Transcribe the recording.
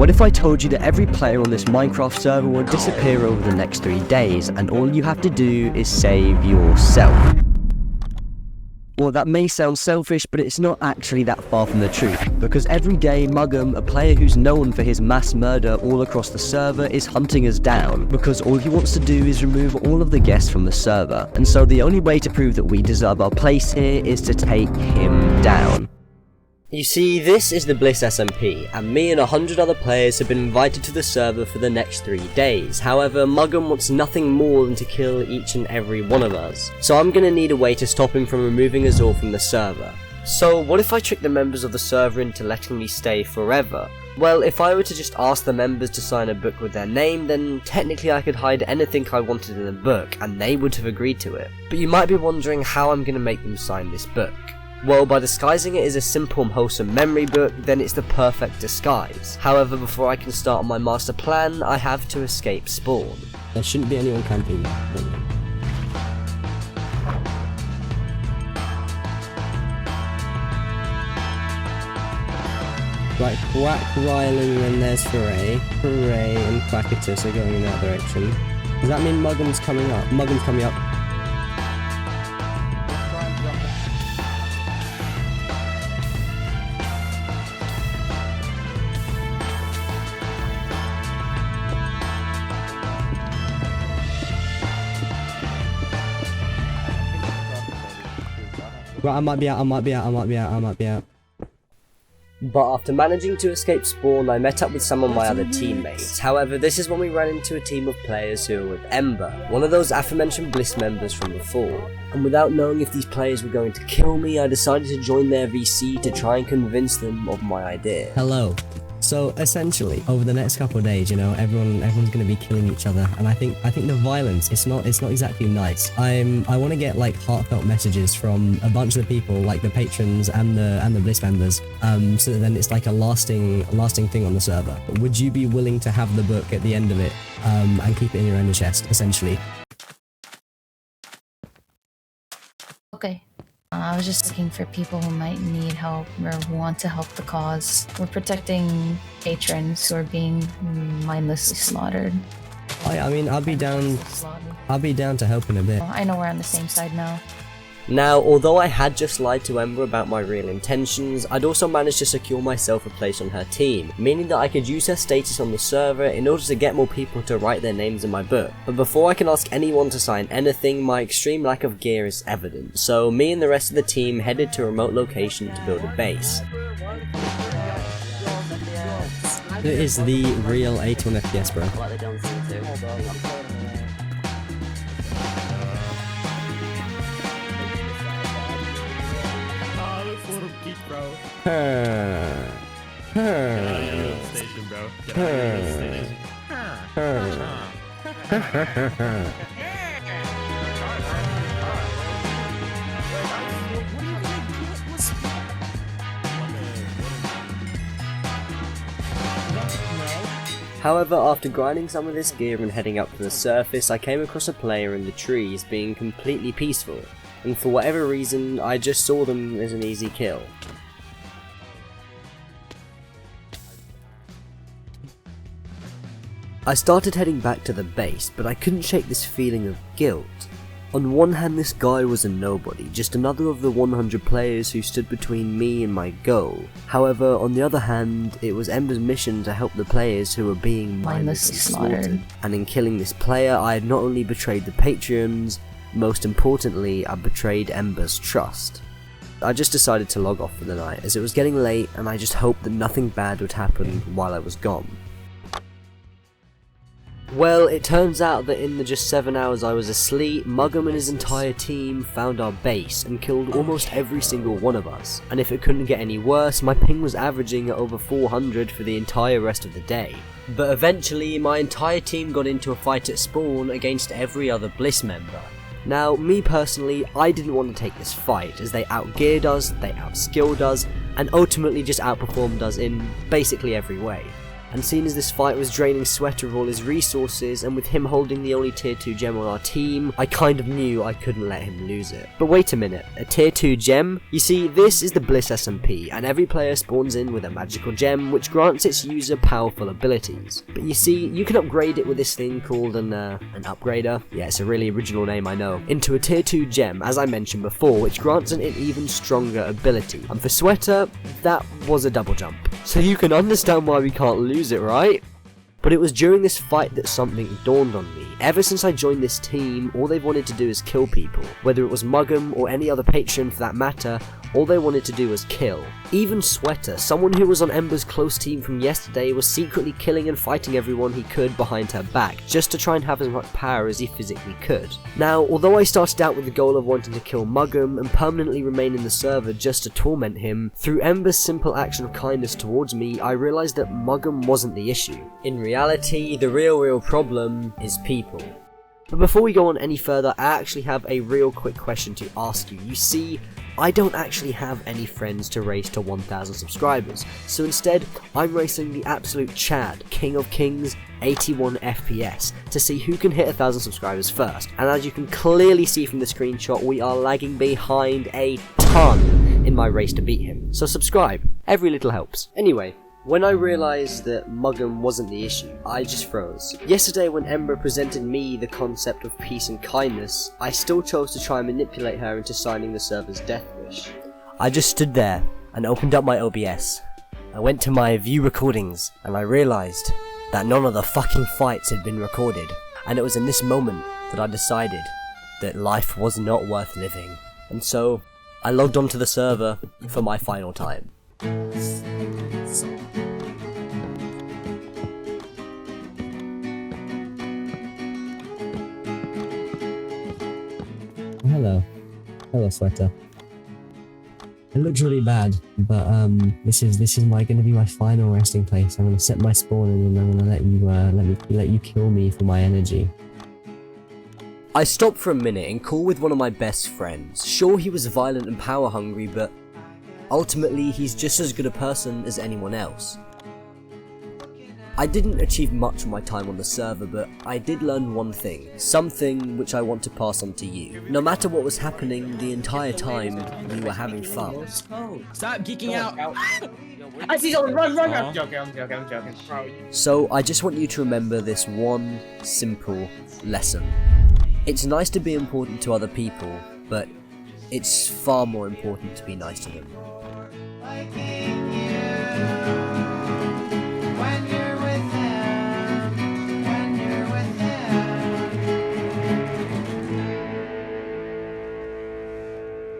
What if I told you that every player on this Minecraft server will disappear over the next 3 days, and all you have to do is save yourself? Well, that may sound selfish, but it's not actually that far from the truth, because every day Muggum, a player who's known for his mass murder all across the server, is hunting us down, because all he wants to do is remove all of the guests from the server, and so the only way to prove that we deserve our place here is to take him down. You see, this is the Bliss SMP, and me and 100 other players have been invited to the server for the next 3 days. However, Muggum wants nothing more than to kill each and every one of us, so I'm gonna need a way to stop him from removing us all from the server. So what if I trick the members of the server into letting me stay forever? Well, if I were to just ask the members to sign a book with their name, then technically I could hide anything I wanted in the book, and they would have agreed to it. But you might be wondering how I'm gonna make them sign this book. Well, by disguising it as a simple and wholesome memory book, then it's the perfect disguise. However, before I can start on my master plan, I have to escape spawn. There shouldn't be anyone camping. Right, Quack, Rylan, and there's Foray. Foray and Quackatus are going in that direction. Does that mean Muggum's coming up? Muggum's coming up. Right, I might be out. But after managing to escape spawn, I met up with some of my other teammates. However, this is when we ran into a team of players who were with Ember, one of those aforementioned Bliss members from before. And without knowing if these players were going to kill me, I decided to join their VC to try and convince them of my idea. Hello. So essentially, over the next couple of days, you know, everyone's gonna be killing each other, and I think the violence, it's not exactly nice. I want to get like heartfelt messages from a bunch of the people, like the patrons and the Bliss members, so that then it's like a lasting thing on the server. Would you be willing to have the book at the end of it, and keep it in your ender chest, essentially? Okay. I was just looking for people who might need help or want to help the cause. We're protecting patrons who are being mindlessly slaughtered. I mean, I'll be down to help in a bit. I know we're on the same side now. Now, although I had just lied to Ember about my real intentions, I'd also managed to secure myself a place on her team, meaning that I could use her status on the server in order to get more people to write their names in my book. But before I can ask anyone to sign anything, my extreme lack of gear is evident, so me and the rest of the team headed to a remote location to build a base. It is the real 81 FPS, bro. Station, bro. Get out of station. However, after grinding some of this gear and heading up to the surface, I came across a player in the trees being completely peaceful, and for whatever reason, I just saw them as an easy kill. I started heading back to the base, but I couldn't shake this feeling of guilt. On one hand, this guy was a nobody, just another of the 100 players who stood between me and my goal. However, on the other hand, it was Ember's mission to help the players who were being mindlessly slaughtered. And in killing this player, I had not only betrayed the patrons, most importantly, I betrayed Ember's trust. I just decided to log off for the night, as it was getting late and I just hoped that nothing bad would happen while I was gone. Well, it turns out that in the just 7 hours I was asleep, Muggum and his entire team found our base and killed almost every single one of us. And if it couldn't get any worse, my ping was averaging at over 400 for the entire rest of the day. But eventually, my entire team got into a fight at spawn against every other Bliss member. Now, me personally, I didn't want to take this fight, as they outgeared us, they outskilled us, and ultimately just outperformed us in basically every way. and seeing as this fight was draining Sweater of all his resources, and with him holding the only tier 2 gem on our team, I kind of knew I couldn't let him lose it. But wait a minute, a tier 2 gem? You see, this is the Bliss SMP, and every player spawns in with a magical gem which grants its user powerful abilities. But you see, you can upgrade it with this thing called an upgrader, yeah, it's a really original name I know, into a tier 2 gem, as I mentioned before, which grants an even stronger ability. And for Sweater, that was a double jump. So you can understand why we can't lose it, right? But it was during this fight that something dawned on me. Ever since I joined this team, all they've wanted to do is kill people. Whether it was Muggum or any other patron for that matter, all they wanted to do was kill. Even Sweater, someone who was on Ember's close team from yesterday, was secretly killing and fighting everyone he could behind her back, just to try and have as much power as he physically could. Now, although I started out with the goal of wanting to kill Muggum and permanently remain in the server just to torment him, through Ember's simple action of kindness towards me, I realised that Muggum wasn't the issue. In reality, the real problem is people. But before we go on any further, I actually have a real quick question to ask you. You see, I don't actually have any friends to race to 1,000 subscribers, so instead, I'm racing the absolute Chad, King of Kings, 81 FPS, to see who can hit 1,000 subscribers first. And as you can clearly see from the screenshot, we are lagging behind a ton in my race to beat him. So subscribe, every little helps. Anyway, when I realised that Muggum wasn't the issue, I just froze. Yesterday when Ember presented me the concept of peace and kindness, I still chose to try and manipulate her into signing the server's death wish. I just stood there and opened up my OBS. I went to my view recordings and I realised that none of the fucking fights had been recorded. And it was in this moment that I decided that life was not worth living. And so, I logged onto the server for my final time. Hello, Sweater. It looks really bad, but this is going to be my final resting place. I'm gonna set my spawn and then I'm gonna let you kill me for my energy. I stopped for a minute and called with one of my best friends. Sure, he was violent and power hungry, but ultimately he's just as good a person as anyone else. I didn't achieve much from my time on the server, but I did learn one thing. Something which I want to pass on to you. No matter what was happening, the entire time, we were having fun. Stop geeking out! I see you, run! I'm joking. So I just want you to remember this one simple lesson. It's nice to be important to other people, but it's far more important to be nice to them.